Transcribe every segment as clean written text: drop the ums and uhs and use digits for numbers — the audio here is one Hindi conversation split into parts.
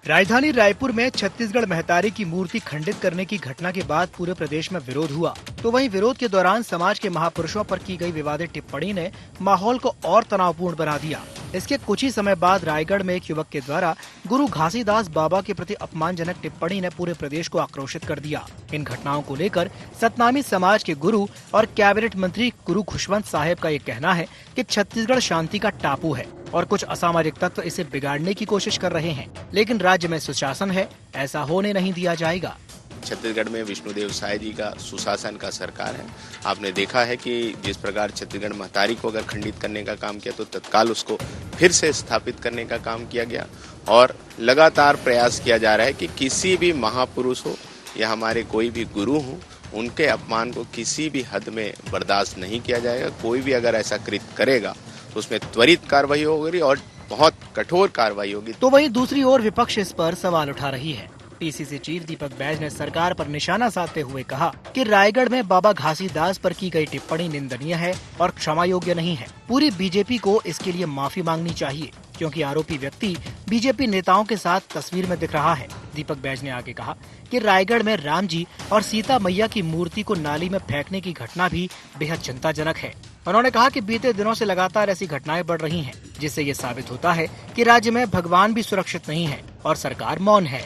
राजधानी रायपुर में छत्तीसगढ़ महतारी की मूर्ति खंडित करने की घटना के बाद पूरे प्रदेश में विरोध हुआ। तो वहीं विरोध के दौरान समाज के महापुरुषों पर की गई विवादित टिप्पणी ने माहौल को और तनावपूर्ण बना दिया। इसके कुछ ही समय बाद रायगढ़ में एक युवक के द्वारा गुरु घासीदास बाबा के प्रति अपमानजनक टिप्पणी ने पूरे प्रदेश को आक्रोशित कर दिया। इन घटनाओं को लेकर सतनामी समाज के गुरु और कैबिनेट मंत्री गुरु खुशवंत साहेब का ये कहना है कि छत्तीसगढ़ शांति का टापू है और कुछ असामाजिक तत्व इसे बिगाड़ने की कोशिश कर रहे हैं, लेकिन राज्य में सुशासन है, ऐसा होने नहीं दिया जाएगा। छत्तीसगढ़ में विष्णुदेव साय जी का सुशासन का सरकार है। आपने देखा है कि जिस प्रकार छत्तीसगढ़ महतारी को अगर खंडित करने का काम किया तो तत्काल उसको फिर से स्थापित करने का काम किया गया और लगातार प्रयास किया जा रहा है कि किसी भी महापुरुष हो या हमारे कोई भी गुरु हो, उनके अपमान को किसी भी हद में बर्दाश्त नहीं किया जाएगा। कोई भी अगर ऐसा कृत्य करेगा तो उसमें त्वरित कार्रवाई होगी और बहुत कठोर कार्रवाई होगी। तो वहीं दूसरी ओर विपक्ष इस पर सवाल उठा रही है। पीसीसी चीफ दीपक बैज ने सरकार पर निशाना साधते हुए कहा कि रायगढ़ में बाबा घासीदास पर की गई टिप्पणी निंदनीय है और क्षमा योग्य नहीं है। पूरी बीजेपी को इसके लिए माफी मांगनी चाहिए, क्योंकि आरोपी व्यक्ति बीजेपी नेताओं के साथ तस्वीर में दिख रहा है। दीपक बैज ने आगे कहा कि रायगढ़ में राम जी और सीता मैया की मूर्ति को नाली में फेंकने की घटना भी बेहद चिंताजनक है। उन्होंने कहा कि बीते दिनों से लगातार ऐसी घटनाएं बढ़ रही हैं, जिससे ये साबित होता है कि राज्य में भगवान भी सुरक्षित नहीं है और सरकार मौन है।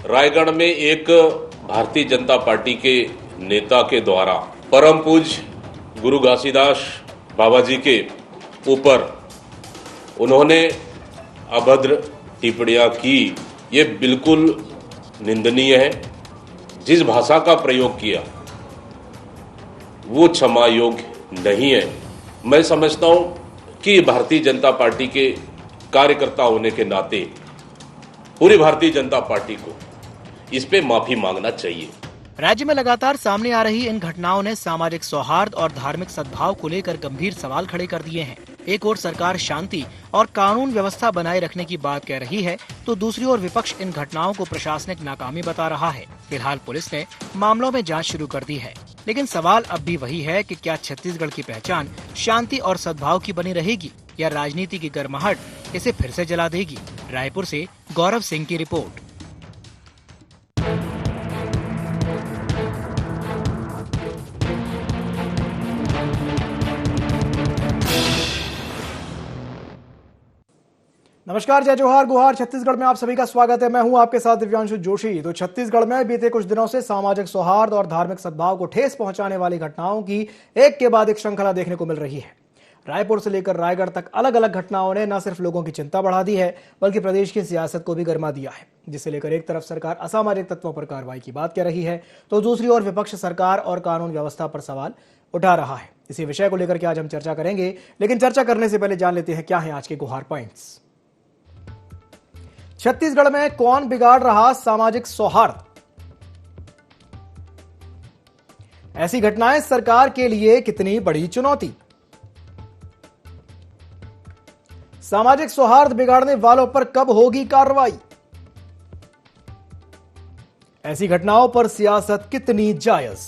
रायगढ़ में एक भारतीय जनता पार्टी के नेता के द्वारा परम पूज्य गुरु घासीदास बाबा जी के ऊपर उन्होंने अभद्र टिप्पणियां की, ये बिल्कुल निंदनीय है। जिस भाषा का प्रयोग किया वो क्षमा योग्य नहीं है। मैं समझता हूं कि भारतीय जनता पार्टी के कार्यकर्ता होने के नाते पूरी भारतीय जनता पार्टी को इस पे माफी मांगना चाहिए। राज्य में लगातार सामने आ रही इन घटनाओं ने सामाजिक सौहार्द और धार्मिक सद्भाव को लेकर गंभीर सवाल खड़े कर दिए हैं। एक ओर सरकार शांति और कानून व्यवस्था बनाए रखने की बात कह रही है, तो दूसरी ओर विपक्ष इन घटनाओं को प्रशासनिक नाकामी बता रहा है। फिलहाल पुलिस ने मामलों में जांच शुरू कर दी है, लेकिन सवाल अब भी वही है कि क्या छत्तीसगढ़ की पहचान शांति और सद्भाव की बनी रहेगी या राजनीति की गर्माहट इसे फिर से जला देगी। रायपुर से गौरव सिंह की रिपोर्ट। नमस्कार, जय जोहार गुहार। छत्तीसगढ़ में आप सभी का स्वागत है। मैं हूं आपके साथ दिव्यांशु जोशी। तो छत्तीसगढ़ में बीते कुछ दिनों से सामाजिक सौहार्द और धार्मिक सद्भाव को ठेस पहुंचाने वाली घटनाओं की एक के बाद एक श्रृंखला देखने को मिल रही है। रायपुर से लेकर रायगढ़ तक अलग अलग घटनाओं ने न सिर्फ लोगों की चिंता बढ़ा दी है, बल्कि प्रदेश की सियासत को भी गरमा दिया है, जिसे लेकर एक तरफ सरकार असामाजिक तत्वों पर कार्रवाई की बात कह रही है, तो दूसरी ओर विपक्ष सरकार और कानून व्यवस्था पर सवाल उठा रहा है। इसी विषय को लेकर के आज हम चर्चा करेंगे, लेकिन चर्चा करने से पहले जान लेते हैं क्या है आज के गुहार पॉइंट्स। छत्तीसगढ़ में कौन बिगाड़ रहा सामाजिक सौहार्द? ऐसी घटनाएं सरकार के लिए कितनी बड़ी चुनौती? सामाजिक सौहार्द बिगाड़ने वालों पर कब होगी कार्रवाई? ऐसी घटनाओं पर सियासत कितनी जायज?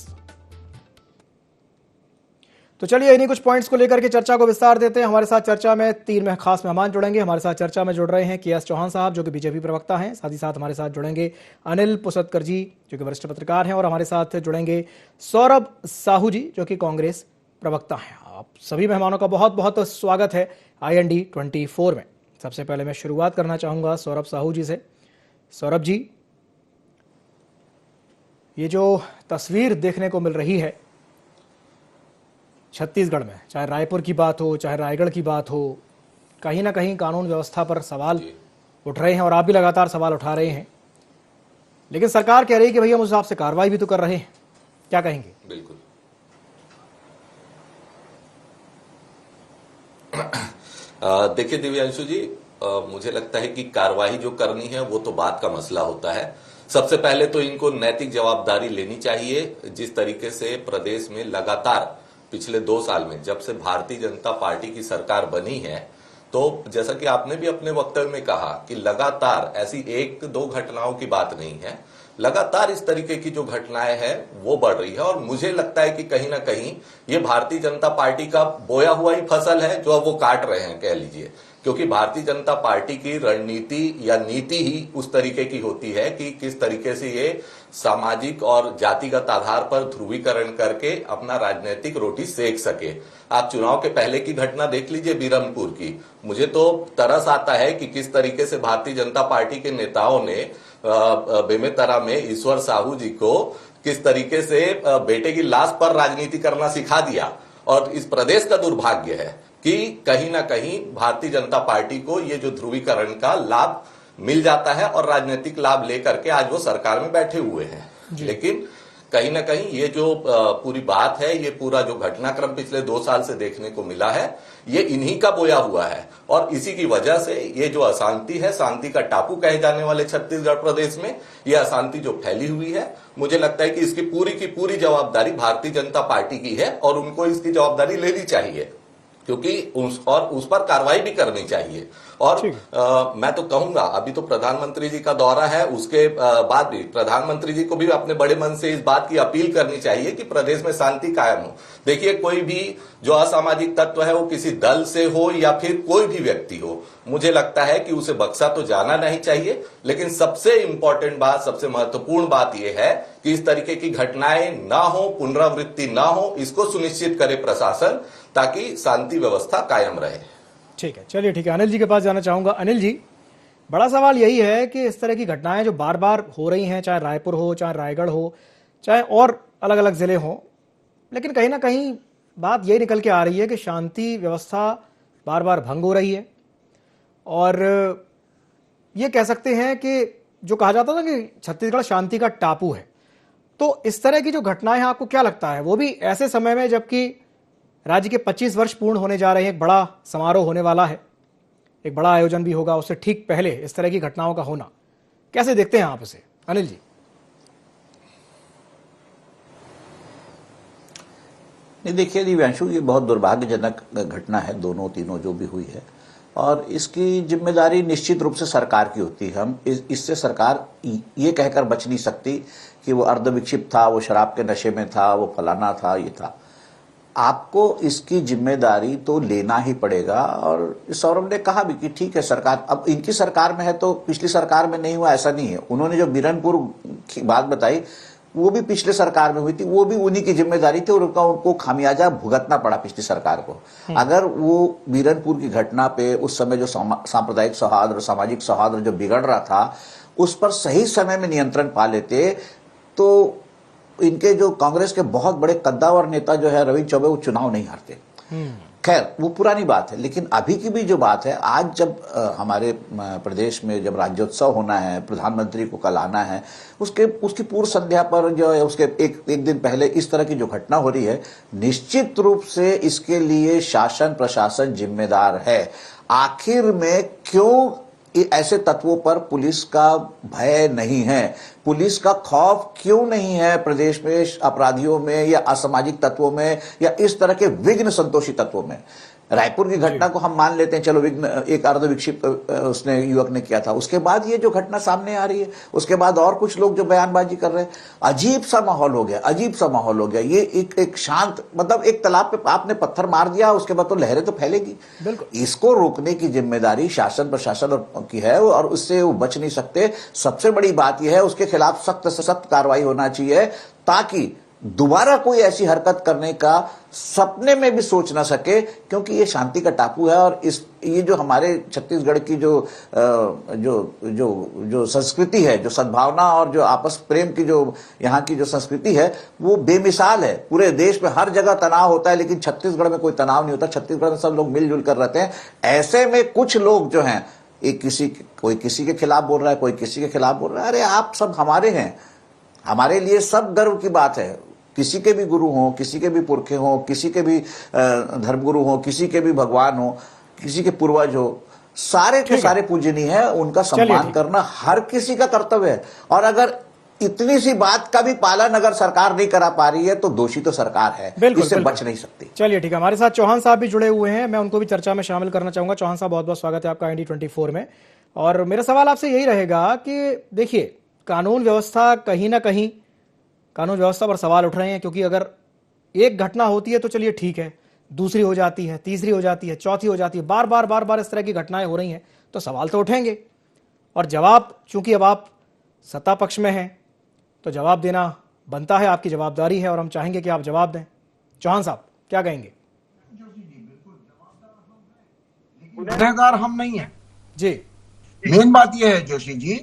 तो चलिए इन्हीं कुछ पॉइंट्स को लेकर के चर्चा को विस्तार देते हैं। हमारे साथ चर्चा में 3 खास मेहमान जुड़ेंगे। हमारे साथ चर्चा में जुड़ रहे हैं के.एस. चौहान साहब, जो कि बीजेपी प्रवक्ता हैं। साथ ही साथ हमारे साथ जुड़ेंगे अनिल पुसतकर जी, जो कि वरिष्ठ पत्रकार हैं, और हमारे साथ जुड़ेंगे सौरभ साहू जी, जो कि कांग्रेस प्रवक्ता हैं। आप सभी मेहमानों का बहुत बहुत स्वागत है IND 24 में। सबसे पहले मैं शुरुआत करना चाहूंगा सौरभ साहू जी से। सौरभ जी, ये जो तस्वीर देखने को मिल रही है छत्तीसगढ़ में, चाहे रायपुर की बात हो, चाहे रायगढ़ की बात हो, कहीं ना कहीं कानून व्यवस्था पर सवाल उठ रहे हैं और आप भी लगातार सवाल उठा रहे हैं, लेकिन सरकार कह रही है कि भैया हम उस हिसाब से कार्रवाई भी तो कर रहे हैं। क्या कहेंगे? बिल्कुल। देखिए दिव्यांशु जी, मुझे लगता है कि कार्रवाई जो करनी है वो तो बात का मसला होता है। सबसे पहले तो इनको नैतिक जवाबदारी लेनी चाहिए। जिस तरीके से प्रदेश में लगातार पिछले 2 साल में, जब से भारतीय जनता पार्टी की सरकार बनी है, तो जैसा कि आपने भी अपने वक्तव्य में कहा कि लगातार ऐसी 1-2 घटनाओं की बात नहीं है, लगातार इस तरीके की जो घटनाएं हैं वो बढ़ रही है। और मुझे लगता है कि कहीं ना कहीं ये भारतीय जनता पार्टी का बोया हुआ ही फसल है जो अब वो काट रहे हैं, कह लीजिए। क्योंकि भारतीय जनता पार्टी की रणनीति या नीति ही उस तरीके की होती है कि किस तरीके से ये सामाजिक और जातिगत आधार पर ध्रुवीकरण करके अपना राजनीतिक रोटी सेक सके। आप चुनाव के पहले की घटना देख लीजिए बीरमपुर की। मुझे तो तरस आता है कि किस तरीके से भारतीय जनता पार्टी के नेताओं ने बेमेतरा में ईश्वर साहू जी को किस तरीके से बेटे की लाश पर राजनीति करना सिखा दिया। और इस प्रदेश का दुर्भाग्य है कि कहीं ना कहीं भारतीय जनता पार्टी को ये जो ध्रुवीकरण का लाभ मिल जाता है और राजनीतिक लाभ लेकर के आज वो सरकार में बैठे हुए हैं। लेकिन कहीं ना कहीं ये जो पूरी बात है, ये पूरा जो घटनाक्रम पिछले 2 साल से देखने को मिला है, ये इन्हीं का बोया हुआ है। और इसी की वजह से ये जो अशांति है, शांति का टापू कहे जाने वाले छत्तीसगढ़ प्रदेश में ये अशांति जो फैली हुई है, मुझे लगता है कि इसकी पूरी जवाबदारी भारतीय जनता पार्टी की है और उनको इसकी जवाबदारी लेनी चाहिए, क्योंकि उस पर कार्रवाई भी करनी चाहिए। और मैं तो कहूंगा, अभी तो प्रधानमंत्री जी का दौरा है, उसके बाद भी प्रधानमंत्री जी को भी अपने बड़े मन से इस बात की अपील करनी चाहिए कि प्रदेश में शांति कायम हो। देखिए, कोई भी जो असामाजिक तत्व है, वो किसी दल से हो या फिर कोई भी व्यक्ति हो, मुझे लगता है कि उसे बख्शा तो जाना नहीं चाहिए। लेकिन सबसे इंपॉर्टेंट बात, सबसे महत्वपूर्ण बात यह है कि इस तरीके की घटनाएं ना हो, पुनरावृत्ति ना हो, इसको सुनिश्चित करे प्रशासन, ताकि शांति व्यवस्था कायम रहे। ठीक है, चलिए ठीक है, अनिल जी के पास जाना चाहूंगा। अनिल जी, बड़ा सवाल यही है कि इस तरह की घटनाएं जो बार बार हो रही हैं, चाहे रायपुर हो, चाहे रायगढ़ हो, चाहे और अलग अलग जिले हों, लेकिन कहीं ना कहीं बात यही निकल के आ रही है कि शांति व्यवस्था बार बार भंग हो रही है। और ये कह सकते हैं कि जो कहा जाता था कि छत्तीसगढ़ शांति का टापू है, तो इस तरह की जो घटनाएं हैं, आपको क्या लगता है, वो भी ऐसे समय में जबकि राज्य के 25 वर्ष पूर्ण होने जा रहे हैं, एक बड़ा समारोह होने वाला है, एक बड़ा आयोजन भी होगा, उससे ठीक पहले इस तरह की घटनाओं का होना, कैसे देखते हैं आप इसे, अनिल जी? नहीं, देखिए दिव्यांशु, ये बहुत दुर्भाग्यजनक घटना है, दोनों तीनों जो भी हुई है, और इसकी जिम्मेदारी निश्चित रूप से सरकार की होती है। हम इससे सरकार ये कहकर बच नहीं सकती कि वो अर्धविक्षिप्त था, वो शराब के नशे में था, वो फलाना था, ये था। आपको इसकी जिम्मेदारी तो लेना ही पड़ेगा। और सौरभ ने कहा भी कि ठीक है, सरकार अब इनकी सरकार में है तो पिछली सरकार में नहीं हुआ, ऐसा नहीं है। उन्होंने जो बीरनपुर की बात बताई, वो भी पिछले सरकार में हुई थी, वो भी उन्हीं की जिम्मेदारी थी और उनको खामियाजा भुगतना पड़ा पिछली सरकार को। अगर वो बीरनपुर की घटना पे उस समय जो सांप्रदायिक सौहार्द और सामाजिक सौहार्द जो बिगड़ रहा था, उस पर सही समय में नियंत्रण पा लेते तो इनके जो कांग्रेस के बहुत बड़े कद्दावर नेता जो है रविंद्र चौबे, वो चुनाव नहीं हारते। खैर, वो पुरानी बात है। लेकिन अभी की भी जो बात है, आज जब हमारे प्रदेश में जब राज्योत्सव होना है, प्रधानमंत्री को कल आना है, उसकी पूर्व संध्या पर जो है, उसके एक दिन पहले इस तरह की जो घटना हो रही है, निश्चित रूप से इसके लिए शासन प्रशासन जिम्मेदार है। आखिर में क्यों ऐसे तत्वों पर पुलिस का भय नहीं है, पुलिस का खौफ क्यों नहीं है प्रदेश में अपराधियों में या असामाजिक तत्वों में या इस तरह के विघ्न संतोषी तत्वों में? रायपुर की घटना को हम मान लेते हैं, चलो विघ्न एक अर्धविक्षिप्त उसने युवक ने किया था, उसके बाद ये जो घटना सामने आ रही है, उसके बाद और कुछ लोग जो बयानबाजी कर रहे हैं, अजीब सा माहौल हो गया, अजीब सा माहौल हो गया। ये एक शांत, मतलब एक तालाब पे आपने पत्थर मार दिया, उसके बाद तो लहरें तो फैलेगी। इसको रोकने की जिम्मेदारी शासन प्रशासन की है और उससे वो बच नहीं सकते। सबसे बड़ी बात यह है, उसके खिलाफ सख्त से सख्त कार्रवाई होना चाहिए, ताकि दोबारा कोई ऐसी हरकत करने का सपने में भी सोच ना सके, क्योंकि ये शांति का टापू है। और ये जो हमारे छत्तीसगढ़ की जो संस्कृति है, जो सद्भावना और जो आपस प्रेम की जो यहाँ की जो संस्कृति है, वो बेमिसाल है। पूरे देश में हर जगह तनाव होता है, लेकिन छत्तीसगढ़ में कोई तनाव नहीं होता। छत्तीसगढ़ में सब लोग मिलजुल कर रहते हैं। ऐसे में कुछ लोग जो हैं, कोई किसी के खिलाफ बोल रहा है, कोई किसी के खिलाफ बोल रहा है। अरे आप सब हमारे हैं, हमारे लिए सब गर्व की बात है। किसी के भी गुरु हों, किसी के भी पुरखे हों, किसी के भी धर्मगुरु हों, किसी के भी भगवान हों, किसी के पूर्वज हो, सारे के सारे पूजनीय है। उनका सम्मान करना हर किसी का कर्तव्य है। और अगर इतनी सी बात का भी पालन अगर सरकार नहीं करा पा रही है, तो दोषी तो सरकार है, इससे बच नहीं सकती। चलिए ठीक है, हमारे साथ चौहान साहब भी जुड़े हुए हैं, मैं उनको भी चर्चा में शामिल करना चाहूंगा। चौहान साहब, बहुत बहुत स्वागत है आपका IND24 में। और मेरा सवाल आपसे यही रहेगा कि देखिए, कानून व्यवस्था कहीं ना कहीं, कानून व्यवस्था पर सवाल उठ रहे हैं, क्योंकि अगर एक घटना होती है तो चलिए ठीक है, दूसरी हो जाती है, तीसरी हो जाती है, चौथी हो जाती है, बार बार इस तरह की घटनाएं हो रही हैं, तो सवाल तो उठेंगे। और जवाब, चूंकि अब आप सत्ता पक्ष में हैं, तो जवाब देना बनता है, आपकी जवाबदारी है और हम चाहेंगे कि आप जवाब दें। चौहान साहब क्या कहेंगे? गुनहगार हम नहीं है जी। मेन बात यह है जोशी जी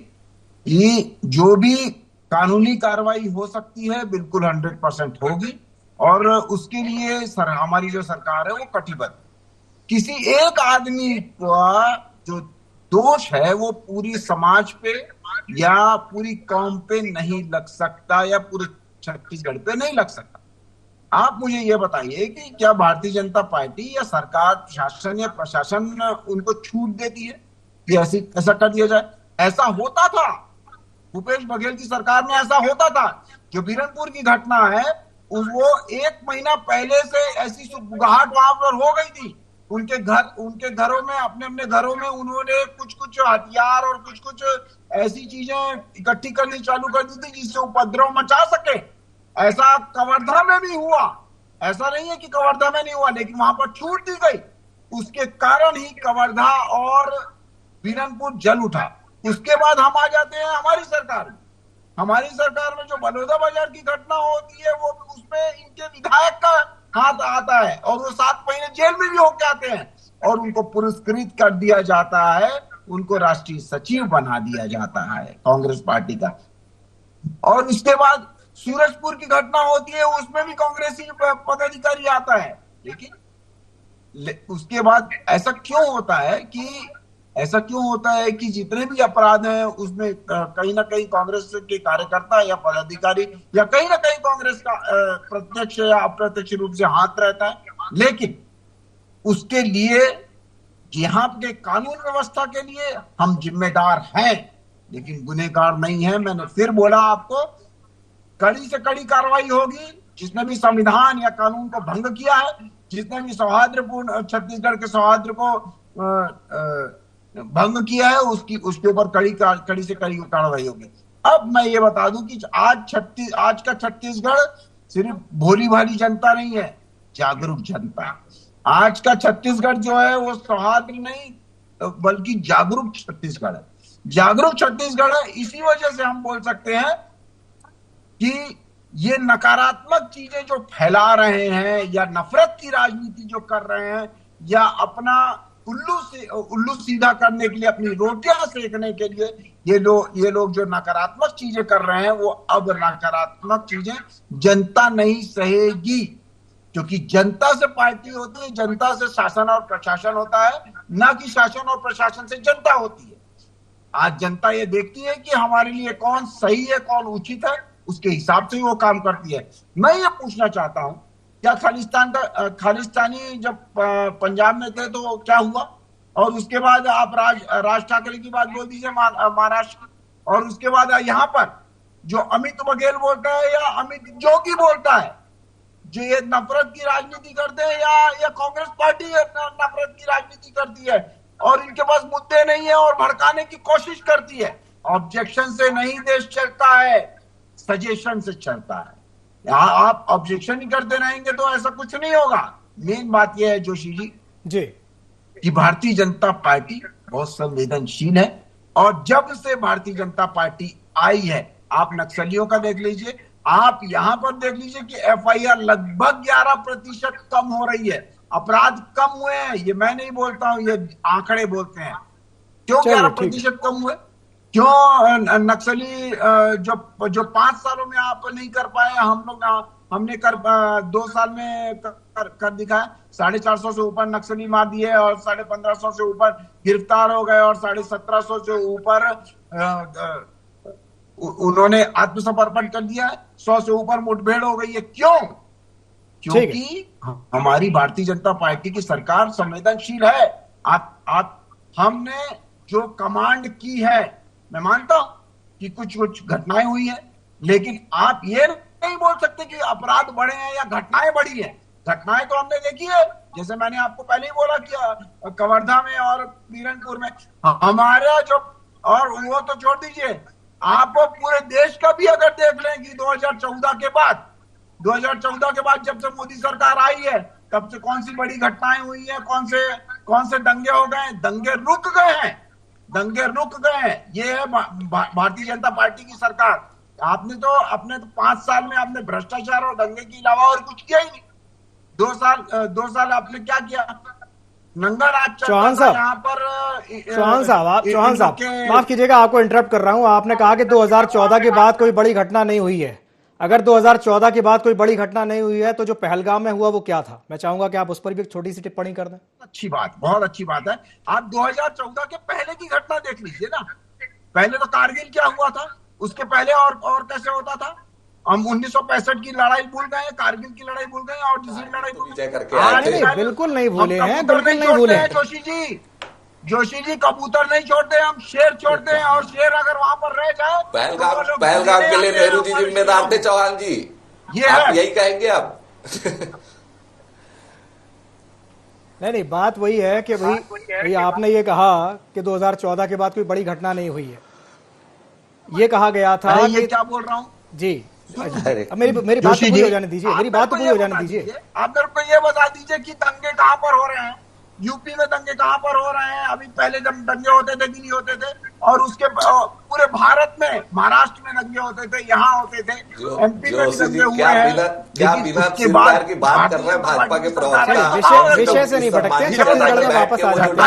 कि जो भी कानूनी कार्रवाई हो सकती है बिल्कुल 100% होगी और उसके लिए हमारी जो सरकार है वो कटिबद्ध। किसी एक आदमी का जो दोष है वो पूरी समाज पे या पूरी कौम पे नहीं लग सकता या पूरे छत्तीसगढ़ पे नहीं लग सकता। आप मुझे ये बताइए कि क्या भारतीय जनता पार्टी या सरकार, शासन या प्रशासन उनको छूट देती है कि ऐसा कर दिया जाए? ऐसा होता था, भूपेश बघेल की सरकार में ऐसा होता था। जो बीरनपुर की घटना है वो 1 महीना पहले से ऐसी सुगबुगाहट वहां पर हो गई थी। उनके घरों में, अपने घरों में उन्होंने कुछ हथियार और कुछ ऐसी चीजें इकट्ठी करनी चालू कर दी थी जिससे उपद्रव मचा सके। ऐसा कवर्धा में भी हुआ, ऐसा नहीं है कि कवर्धा में नहीं हुआ, लेकिन वहां पर छूट दी गई। उसके कारण ही कवर्धा और बीरनपुर जल उठा। उसके बाद हम आ जाते हैं हमारी सरकार में। हमारी सरकार में जो बलौदा बाजार की घटना होती है वो उसमें इनके विधायक का हाथ आता है और वो 7 महीने जेल में भी होके आते हैं और उनको पुरस्कृत कर दिया जाता है, उनको राष्ट्रीय सचिव बना दिया जाता है कांग्रेस पार्टी का। और उसके बाद सूरजपुर की घटना होती है, उसमें भी कांग्रेसी पदाधिकारी आता है। लेकिन उसके बाद ऐसा क्यों होता है कि जितने भी अपराध हैं उसमें कहीं ना कहीं कांग्रेस के कार्यकर्ता या पदाधिकारी या कहीं ना कहीं कांग्रेस का प्रत्यक्ष या अप्रत्यक्ष रूप से हाथ रहता है। लेकिन उसके लिए, यहाँ के कानून व्यवस्था के लिए हम जिम्मेदार हैं, लेकिन गुनहगार नहीं है। मैंने फिर बोला आपको, कड़ी से कड़ी कार्रवाई होगी। जिसने भी संविधान या कानून को भंग किया है, जिसने भी सौहार्दपूर्ण छत्तीसगढ़ के सौहार्द को भंग किया है, उसके ऊपर कड़ी से कड़ी कार्रवाई होगी। अब मैं ये बता दूं कि आज का छत्तीसगढ़ सिर्फ भोली भाली जनता नहीं है, जागरूक जनता। आज का छत्तीसगढ़ जो है वो सौहार्द नहीं बल्कि जागरूक छत्तीसगढ़ है। जागरूक छत्तीसगढ़ है, इसी वजह से हम बोल सकते हैं कि ये नकारात्मक चीजें जो फैला रहे हैं या नफरत की राजनीति जो कर रहे हैं या अपना उल्लू सीधा करने के लिए, अपनी रोटियां सेकने के लिए ये लोग जो नकारात्मक चीजें कर रहे हैं, वो अब नकारात्मक चीजें जनता नहीं सहेगी। क्योंकि जनता से पार्टी होती है, जनता से शासन और प्रशासन होता है, ना कि शासन और प्रशासन से जनता होती है। आज जनता ये देखती है कि हमारे लिए कौन सही है, कौन उचित है, उसके हिसाब से ही वो काम करती है। मैं ये पूछना चाहता हूं, क्या खालिस्तानी जब पंजाब में थे तो क्या हुआ? और उसके बाद आप राज ठाकरे की बात बोल दीजिए महाराष्ट्र, और उसके बाद यहाँ पर जो अमित बघेल बोलता है या अमित जोगी बोलता है, जो ये नफरत की राजनीति करते हैं या कांग्रेस पार्टी नफरत की राजनीति करती है और इनके पास मुद्दे नहीं है और भड़काने की कोशिश करती है। ऑब्जेक्शन से नहीं देश चलता है, सजेशन से चलता है। आप ऑब्जेक्शन ही करते रहेंगे तो ऐसा कुछ नहीं होगा। मेन बात यह है जोशी जी कि भारतीय जनता पार्टी बहुत संवेदनशील है और जब से भारतीय जनता पार्टी आई है, आप नक्सलियों का देख लीजिए, आप यहां पर देख लीजिए कि FIR लगभग 11% कम हो रही है, अपराध कम हुए हैं। ये मैं नहीं बोलता हूं, ये आंकड़े बोलते हैं। क्यों 11% कम हुए? क्यों नक्सली जो 5 सालों में आप नहीं कर पाए, हमने 2 साल में कर दिखाया। 450 से ऊपर नक्सली मार दिए और 1550 से ऊपर गिरफ्तार हो गए और 1750 से ऊपर उन्होंने आत्मसमर्पण कर दिया है। 100 से ऊपर मुठभेड़ हो गई है। क्यों? क्योंकि हमारी भारतीय जनता पार्टी की सरकार संवेदनशील है। हमने जो कमांड की है, मैं मानता हूं कि कुछ घटनाएं हुई हैं, लेकिन आप ये नहीं बोल सकते कि अपराध बढ़े हैं या घटनाएं बढ़ी हैं। घटनाएं तो हमने देखी है, जैसे मैंने आपको पहले ही बोला कि कवर्धा में और बीरनपुर में हमारा जो, और वो तो छोड़ दीजिए, आप पूरे देश का भी अगर देख लें कि 2014 के बाद जब से मोदी सरकार आई है, कब से कौन सी बड़ी घटनाएं हुई है, कौन से दंगे हो गए? दंगे रुक गए हैं, दंगे रुक गए हैं। ये है भारतीय जनता पार्टी की सरकार। आपने तो 5 साल में आपने भ्रष्टाचार और दंगे के अलावा और कुछ किया ही नहीं। 2 साल आपने क्या किया? नंगा राज चौहान साहब, यहाँ पर चौहान साहब माफ कीजिएगा, आपको इंटरप्ट कर रहा हूं। आपने कहा कि 2014 के बाद कोई बड़ी घटना नहीं हुई है। अगर 2014 के बाद कोई बड़ी घटना नहीं हुई है तो जो पहलगाम में हुआ वो क्या था? मैं चाहूंगा कि आप उस पर भी एक छोटी सी टिप्पणी कर दें। अच्छी बात, बहुत अच्छी बात है। आप 2014 के पहले की घटना देख लीजिए ना। पहले तो कारगिल क्या हुआ था, उसके पहले और कैसे होता था। हम 1965 की लड़ाई भूल गए, कारगिल की लड़ाई भूल गए और दूसरी लड़ाई भूल गए। बिल्कुल नहीं भूले हैं, बिल्कुल नहीं भूले हैं जोशी जी। कबूतर नहीं छोड़ते, हम शेर छोड़ते हैं। और शेर अगर वहां पर रह जाए, पहलगाम के लिए नेहरू जी जिम्मेदार थे। चौहान जी, ये आप यही कहेंगे अब? नहीं, बात वही है कि भाई आपने ये कहा कि 2014 के बाद कोई बड़ी घटना नहीं हुई है। ये कहा गया था। ये क्या बोल रहा हूँ जी? मेरी बात तो पूरी हो जाने दीजिए, मेरी बात तो पूरी हो जाने दीजिए। आप मेरे को ये बता दीजिए कि दंगे कहाँ पर हो रहे हैं, यूपी में दंगे कहाँ पर हो रहे हैं? अभी पहले जब दंगे होते थे कि नहीं होते थे? और उसके पूरे भारत में, महाराष्ट्र में दंगे होते थे, यहाँ होते थे, एमपी में भी दंगे हुए हैं। क्या बिना सरकार की बात कर रहे हैं? भाजपा के प्रवक्ता विषय से नहीं भटकते हैं, छत्तीसगढ़ में वापस आ जाते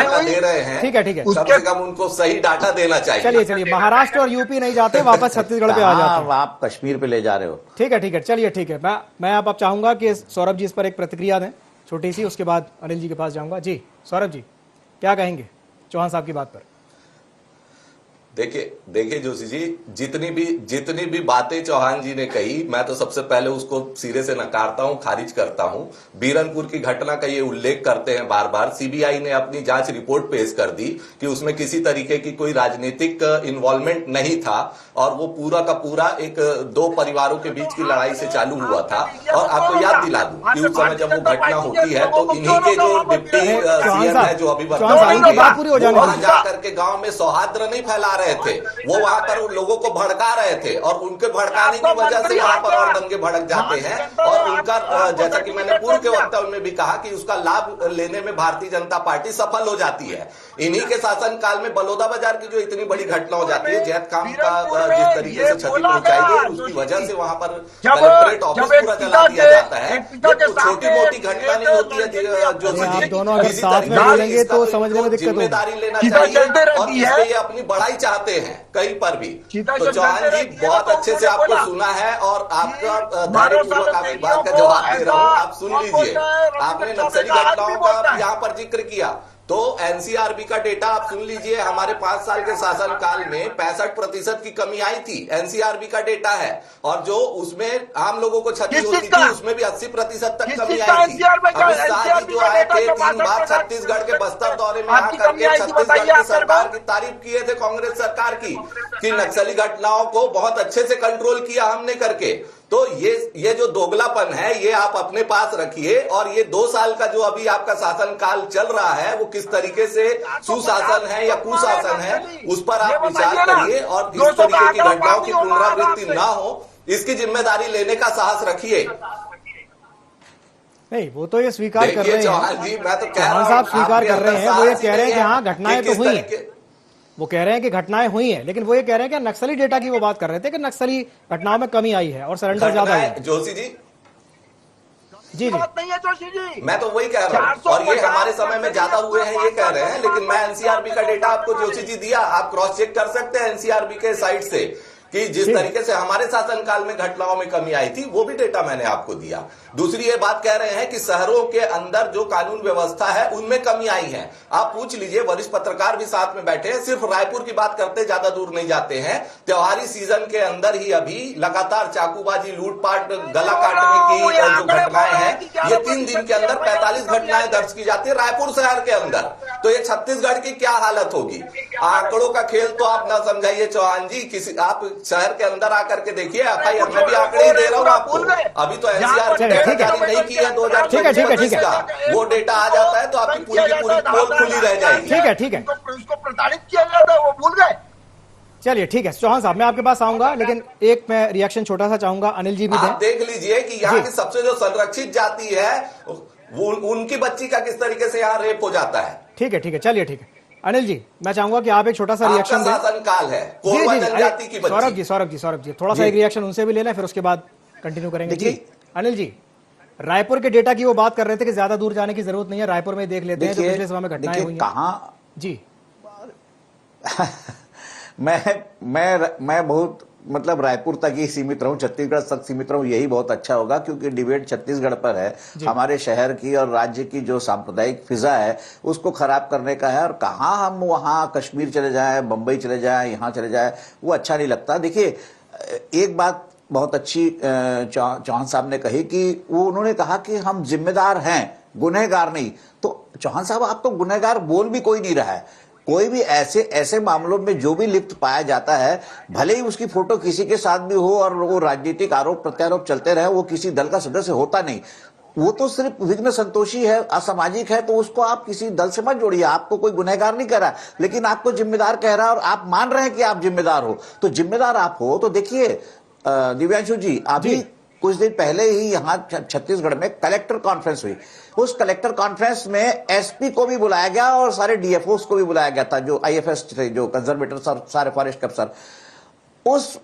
हैं। ठीक है, कम से कम उनको सही डाटा देना चाहिए। चलिए, महाराष्ट्र और यूपी नहीं जाते, वापस छत्तीसगढ़ पे आ जाते हैं। आप कश्मीर पे ले जा रहे हो। ठीक है, चलिए ठीक है। मैं आप चाहूंगा कि सौरभ जी इस पर एक प्रतिक्रिया दें छोटी सी, उसके बाद अनिल जी के पास जाऊंगा। जी सौरभ जी, क्या कहेंगे चौहान साहब की बात पर? देखिए जोशी जी, जितनी भी बातें चौहान जी ने कही, मैं तो सबसे पहले उसको सिरे से नकारता हूं, खारिज करता हूं। बीरनपुर की घटना का ये उल्लेख करते हैं बार बार। सीबीआई ने अपनी जांच रिपोर्ट पेश कर दी कि उसमें किसी तरीके की कोई राजनीतिक इन्वॉल्वमेंट नहीं था और वो पूरा का पूरा एक 2 परिवारों के बीच की लड़ाई से चालू हुआ था। और आपको याद दिला दूं कि उस समय जब वो घटना होती है तो इन्हीं के जो डिप्टी सीएम है, जो अभी वहां जाकर के गांव में सौहार्द नहीं फैला रहे थे, वो वहां पर उन लोगों को भड़का रहे थे और उनके भड़काने की वजह से वहां पर और दंगे भड़क जाते हैं। और उनका, जैसा कि मैंने पूर्व के वक्तव्य में भी कहा, कि उसका लाभ लेने में भारतीय जनता पार्टी सफल हो जाती है। इन्हीं के शासनकाल में बलौदा बाजार की जो इतनी बड़ी घटना हो जाती है, जैत खाम का जिस तरीके से क्षति पहुंचाई गई, उसकी वजह से वहां पर कलेक्ट्रेट ऑफिस पूरा जला दिया जाता है। छोटी मोटी घटना नहीं होती है। जो दोनों अगर साथ में बोलेंगे तो समझने में दिक्कत होगी। जिम्मेदारी लेना चाहिए और इसलिए ये अपनी बड़ाई चाहते हैं कहीं पर भी। तो चौहान जी, बहुत अच्छे से आपको सुना है और आपका धैर्यपूर्वक आपकी बात का जवाब दे रहा हूं। आप सुन लीजिए। आपने नक्सली घटनाओं का यहाँ पर जिक्र किया तो एनसीआरबी का डेटा आप सुन लीजिए। हमारे 5 साल के शासनकाल में 65% की कमी आई थी, एनसीआरबी का डेटा है। और जो उसमें आम लोगों को क्षति होती थी, उसमें भी 80% तक कमी आई थी। अमित शाह जी जो आए थे 3 बार छत्तीसगढ़ के बस्तर दौरे में आकर के छत्तीसगढ़ की सरकार की तारीफ किए थे, कांग्रेस सरकार की, कि नक्सली घटनाओं को बहुत अच्छे से कंट्रोल किया हमने करके। तो ये जो दोगलापन है ये आप अपने पास रखिए। और ये 2 साल का जो अभी आपका शासनकाल चल रहा है, वो किस तरीके से सुशासन है या कुशासन है, उस पर आप विचार करिए और इस तरीके की घटनाओं की पुनरावृत्ति ना हो, इसकी जिम्मेदारी लेने का साहस रखिए। नहीं, वो तो ये स्वीकार कर रहे हैं चौहान जी, मैं तो कह रहा हूं, साहब स्वीकार कर रहे हैं। वो ये कह रहे हैं कि हाँ घटनाएं तो हुई हैं, वो कह रहे हैं कि घटनाएं हुई हैं, लेकिन वो ये कह रहे हैं कि नक्सली डेटा की वो बात कर रहे थे कि नक्सली घटनाओं में कमी आई है और सरेंडर ज्यादा है। जोशी जी, जी बात नहीं है जोशी जी, मैं तो वही कह रहा हूँ। और ये हमारे समय में ज्यादा हुए हैं ये कह रहे हैं, लेकिन मैं एनसीआरबी का डेटा आपको जोशी जी दिया, आप क्रॉस चेक कर सकते हैं एनसीआरबी के साइट से कि जिस तरीके से हमारे शासनकाल में घटनाओं में कमी आई थी, वो भी डेटा मैंने आपको दिया। दूसरी ये बात कह रहे हैं कि शहरों के अंदर जो कानून व्यवस्था है उनमें कमी आई है। आप पूछ लीजिए, वरिष्ठ पत्रकार भी साथ में बैठे हैं, सिर्फ रायपुर की बात करते ज्यादा दूर नहीं जाते हैं। त्योहारी सीजन के अंदर ही अभी लगातार चाकूबाजी, लूटपाट, गला काटने की जो घटनाएं हैं, ये 3 दिन के अंदर 45 घटनाएं दर्ज की जाती है रायपुर शहर के अंदर। तो ये छत्तीसगढ़ की क्या हालत होगी? आंकड़ों का खेल तो आप ना समझाइए चौहान जी। किसी आप शहर के अंदर आकर के देखिए, एफआईआर में भी आंकड़े ही दे रहा हूं आपको। अभी तो एनसीआर जारी नहीं की है 2024 का, वो डेटा आ जाता है तो आपकी पूरी की पूरी पोल खुली रह जाएगी। ठीक है, उसको प्रताड़ित किया गया था, वो भूल गए। चलिए ठीक है चौहान साहब, मैं आपके पास आऊंगा, लेकिन एक मैं रिएक्शन छोटा सा चाहूंगा, अनिल जी भी दें। आप देख लीजिए कि यहाँ की सबसे जो संरक्षित जाति है वो उनकी बच्ची का किस तरीके से यहाँ रेप हो जाता है। ठीक है, चलिए ठीक है। अनिल जी, मैं चाहूंगा कि आप एक छोटा सा रिएक्शन दें। शासन काल है, कोरबा जनजाति की बच्ची। सौरभ जी थोड़ा सा एक रिएक्शन उनसे भी ले लें, फिर उसके बाद कंटिन्यू करेंगे। जी अनिल जी, रायपुर के डेटा की वो बात कर रहे थे कि ज्यादा दूर जाने की जरूरत नहीं है, रायपुर में देख लेते हैं जो पिछले समय में घटनाएं हुई हैं। कहाँ जी मैं बहुत मतलब रायपुर तक ही सीमित रहूं, छत्तीसगढ़ तक सीमित रहूं, यही बहुत अच्छा होगा, क्योंकि डिबेट छत्तीसगढ़ पर है। हमारे शहर की और राज्य की जो सांप्रदायिक फिजा है उसको खराब करने का है। और कहाँ हम वहाँ कश्मीर चले जाए, बंबई चले जाए, यहाँ चले जाए, वो अच्छा नहीं लगता। देखिए, एक बात बहुत अच्छी चौहान साहब ने कही कि वो उन्होंने कहा कि हम जिम्मेदार हैं, गुनहगार नहीं। तो चौहान साहब, आप तो गुनहगार बोल भी कोई नहीं रहा है। कोई भी ऐसे मामलों में जो भी लिप्त पाया जाता है, भले ही उसकी फोटो किसी के साथ भी हो और वो राजनीतिक आरोप प्रत्यारोप चलते रहे, वो किसी दल का सदस्य होता नहीं। वो तो सिर्फ विघ्न संतोषी है, असामाजिक है, तो उसको आप किसी दल से मत जोड़िए। आपको कोई गुनहगार नहीं कह रहा, लेकिन आपको जिम्मेदार कह रहा है और आप मान रहे हैं कि आप जिम्मेदार हो। तो जिम्मेदार आप हो तो देखिए दिव्यांशु जी, अभी कुछ दिन पहले ही यहाँ छत्तीसगढ़ में कलेक्टर कॉन्फ्रेंस हुई। उस कलेक्टर कॉन्फ्रेंस में एसपी को भी बुलाया गया और सारे डीएफओस को भी बुलाया गया था, जो आईएफएस थे, जो कंजर्वेटर सारे फॉरेस्ट अफसर। उस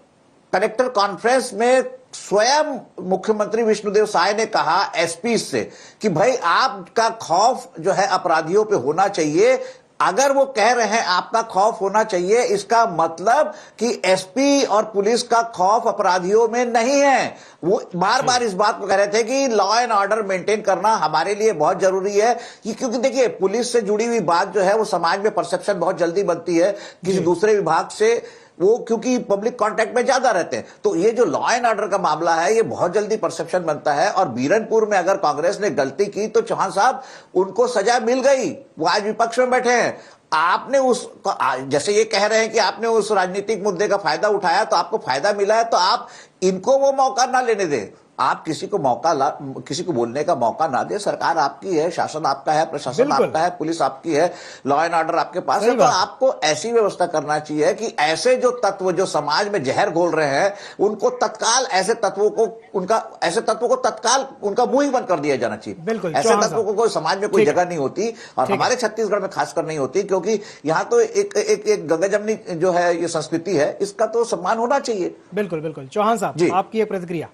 कलेक्टर कॉन्फ्रेंस में स्वयं मुख्यमंत्री विष्णुदेव साय ने कहा एसपी से कि भाई आपका खौफ जो है अपराधियों पे होना चाहिए। अगर वो कह रहे हैं आपका खौफ होना चाहिए, इसका मतलब कि एसपी और पुलिस का खौफ अपराधियों में नहीं है। वो बार बार इस बात को कह रहे थे कि लॉ एंड ऑर्डर मेंटेन करना हमारे लिए बहुत जरूरी है, क्योंकि देखिए, पुलिस से जुड़ी हुई बात जो है वो समाज में परसेप्शन बहुत जल्दी बनती है किसी दूसरे विभाग से, वो क्योंकि पब्लिक कांटेक्ट में ज्यादा रहते हैं। तो ये जो लॉ एंड ऑर्डर का मामला है, ये बहुत जल्दी परसेप्शन बनता है। और बीरनपुर में अगर कांग्रेस ने गलती की तो चौहान साहब, उनको सजा मिल गई, वो आज विपक्ष में बैठे हैं। आपने उस, जैसे ये कह रहे हैं कि आपने उस राजनीतिक मुद्दे का फायदा उठाया, तो आपको फायदा मिला है, तो आप इनको वो मौका ना लेने दें। आप किसी को बोलने का मौका ना दे। सरकार आपकी है, शासन आपका है, प्रशासन आपका है, पुलिस आपकी है, लॉ एंड ऑर्डर आपके पास है। तो आपको ऐसी व्यवस्था करना चाहिए कि ऐसे जो तत्व जो समाज में जहर घोल रहे हैं, उनको तत्काल ऐसे तत्वों को तत्काल उनका मुंह ही बंद कर दिया जाना चाहिए। ऐसे तत्वों को कोई समाज में कोई जगह नहीं होती, और हमारे छत्तीसगढ़ में खासकर नहीं होती, क्योंकि यहाँ तो एक गंगा जमनी जो है ये संस्कृति है, इसका तो सम्मान होना चाहिए। बिल्कुल। चौहान साहब, आपकी एक प्रतिक्रिया।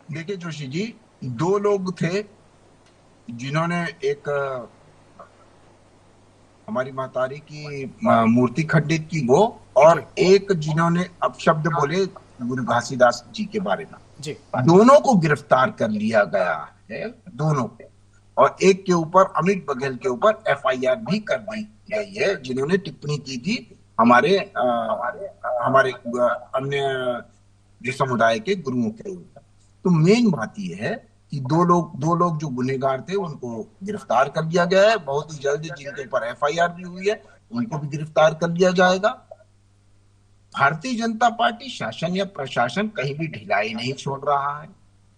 देखिए जोशी जी, दो लोग थे जिन्होंने एक हमारी महतारी की मूर्ति खंडित की, वो, और एक जिन्होंने अपशब्द बोले गुरु घासीदास जी के बारे में जी। दोनों को गिरफ्तार कर लिया गया है, दोनों को। और एक के ऊपर, अमित बघेल के ऊपर एफआईआर भी कर दी गई है, जिन्होंने टिप्पणी की थी हमारे अन्य जो समुदाय के गुरुओं के ऊपर। तो मेन बात यह है कि दो लोग जो गुनहगार थे उनको गिरफ्तार कर लिया गया है। बहुत ही जल्द जिनके ऊपर एफआईआर भी हुई है उनको भी गिरफ्तार कर लिया जाएगा। भारतीय जनता पार्टी, शासन या प्रशासन कहीं भी ढिलाई नहीं छोड़ रहा है।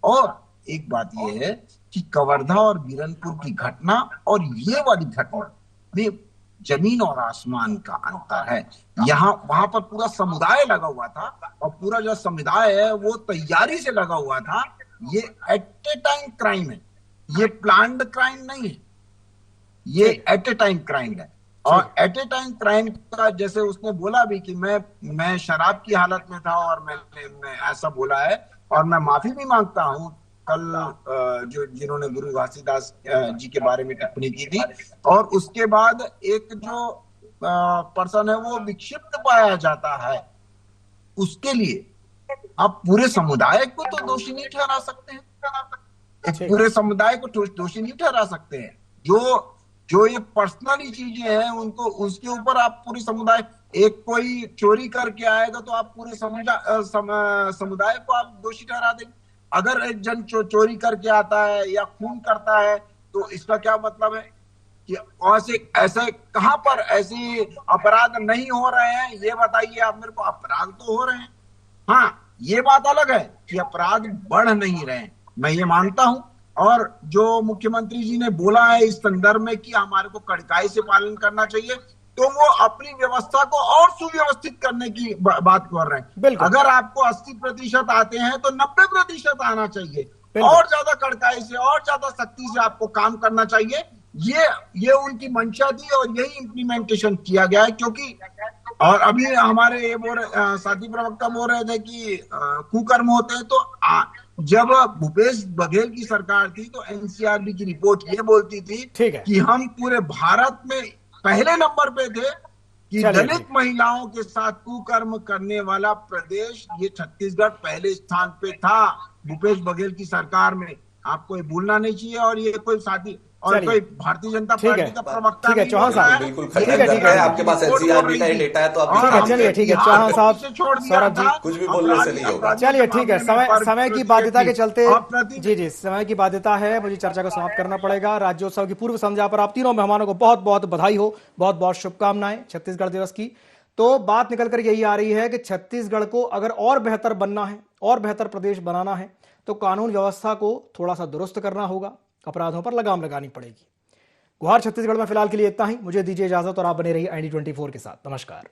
और एक बात यह है कि कवर्धा और बीरनपुर की घटना और ये वाली घटना में जमीन और आसमान का अंतर है। वहां पर पूरा समुदाय लगा हुआ था, और पूरा जो समुदाय है वो तैयारी से लगा हुआ था। ये एट ए टाइम क्राइम है, ये प्लान्ड क्राइम नहीं है, ये एट ए टाइम क्राइम है। और एट ए टाइम क्राइम का, जैसे उसने बोला भी कि मैं शराब की हालत में था और मैं ऐसा बोला है, और मैं माफी भी मांगता हूँ कल जिन्होंने गुरु घासीदास जी के बारे में टिप्पणी की थी। और उसके बाद एक जो पर्सन है वो विक्षिप्त पाया जाता है, उसके लिए आप पूरे समुदाय को तो दोषी नहीं ठहरा सकते हैं। पूरे समुदाय को दोषी नहीं ठहरा सकते हैं। जो ये पर्सनली चीजें हैं उनको, उसके ऊपर आप पूरी समुदाय, एक कोई चोरी करके आएगा तो आप पूरे समुदाय को आप दोषी ठहरा देंगे। अगर एक जन चोरी करके आता है या खून करता है तो इसका क्या मतलब है कि ऐसे कहां पर ऐसे अपराध नहीं हो रहे हैं, ये बताइए आप मेरे को। अपराध तो हो रहे हैं, हाँ, ये बात अलग है कि अपराध बढ़ नहीं रहे हैं, मैं ये मानता हूं। और जो मुख्यमंत्री जी ने बोला है इस संदर्भ में कि हमारे को कड़काई से पालन करना चाहिए, तो वो अपनी व्यवस्था को और सुव्यवस्थित करने की बात कर रहे हैं। अगर आपको 80% आते हैं तो 90% आना चाहिए। बिल्कुल। और ज्यादा कड़काई से और ज्यादा सख्ती से आपको काम करना चाहिए। ये उनकी मंशा थी और यही इम्प्लीमेंटेशन किया गया है। क्योंकि और अभी हमारे ये साथी प्रवक्ता बोल रहे थे कि कुकर्म होते हैं, तो जब भूपेश बघेल की सरकार थी तो एनसीआरबी की रिपोर्ट ये बोलती थी ठीक है। कि हम पूरे भारत में पहले नंबर पे थे कि चलिए, दलित ठीक। महिलाओं के साथ कुकर्म करने वाला प्रदेश, ये छत्तीसगढ़ पहले स्थान पे था भूपेश बघेल की सरकार में। आपको ये भूलना नहीं चाहिए। और ये कोई साथी और चलिए। कोई भारतीय जनता ठीक पार्टी है। का प्रवक्ता ठीक है, नहीं चौहान बोल रहा साहब। है। बिल्कुल ये खंडन कर रहे हैं। आपके पास रिपोर्ट एनसीआरबी बोल का ही रही थी। डेटा है, तो आप और ठीक है, हमने चलिए, ठीक है, बिहार चौहान को साहब, पीछे छोड़ दिया सौरभ जी, था। कुछ भी बोलने से नहीं होगा। चलिए, ठीक है, समय की बाध्यता के चलते जी जी जी समय की बाध्यता है, मुझे चर्चा को समाप्त करना पड़ेगा। राज्योत्सव की पूर्व संध्या पर आप तीनों मेहमानों को बहुत बहुत बधाई हो, बहुत बहुत शुभकामनाएं छत्तीसगढ़ दिवस की। तो बात निकल कर यही आ रही है कि छत्तीसगढ़ को अगर और बेहतर बनना है, और बेहतर प्रदेश बनाना है, तो कानून व्यवस्था को थोड़ा सा दुरुस्त करना होगा, अपराधों पर लगाम लगानी पड़ेगी। गुहार छत्तीसगढ़ में फिलहाल के लिए इतना ही। मुझे दीजिए इजाजत और आप बने रहिए ID24 के साथ। नमस्कार।